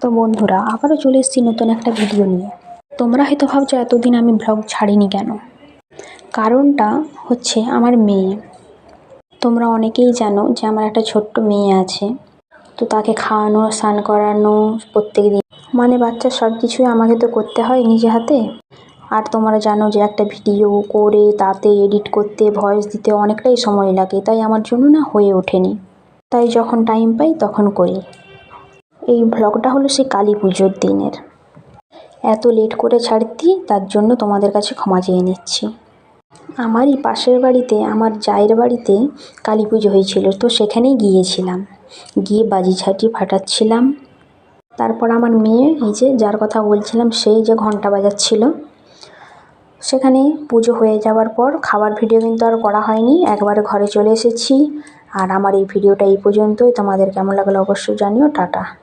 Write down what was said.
তো বন্ধুরা, আবারও চলে এসেছি নতুন একটা ভিডিও নিয়ে। তোমরা হয়তো ভাবছো এতদিন আমি ব্লগ ছাড়িনি কেন। কারণটা হচ্ছে আমার মেয়ে। তোমরা অনেকেই জানো যে আমার একটা ছোট্ট মেয়ে আছে। তো তাকে খাওয়ানো, স্নান করানো প্রত্যেক দিন, মানে বাচ্চার সব কিছুই আমাকে তো করতে হয় নিজে হাতে। আর তোমরা জানো যে একটা ভিডিও করে তাতে এডিট করতে, ভয়েস দিতে অনেকটাই সময় লাগে, তাই আমার জন্য না হয়ে ওঠেনি। তাই যখন টাইম পাই তখন করি। এই ব্লগটা হলো সেই কালী পুজোর দিনের। এত লেট করে ছাড়তি, তার জন্য তোমাদের কাছে ক্ষমা চেয়ে নিচ্ছি। আমারই পাশের বাড়িতে, আমার জায়ের বাড়িতে কালী পুজো হয়েছিল, তো সেখানেই গিয়েছিলাম। গিয়ে বাজি ঝাঁটি ফাটাচ্ছিলাম। তারপর আমার মেয়ে, এই যে যার কথা বলছিলাম, সেই যে ঘন্টা বাজাচ্ছিল। সেখানে পুজো হয়ে যাওয়ার পর খাবার ভিডিও কিন্তু আর করা হয়নি, একবারে ঘরে চলে এসেছি। আর আমার এই ভিডিওটা এই পর্যন্তই। তোমাদের কেমন লাগলো অবশ্যই জানিও। টাটা।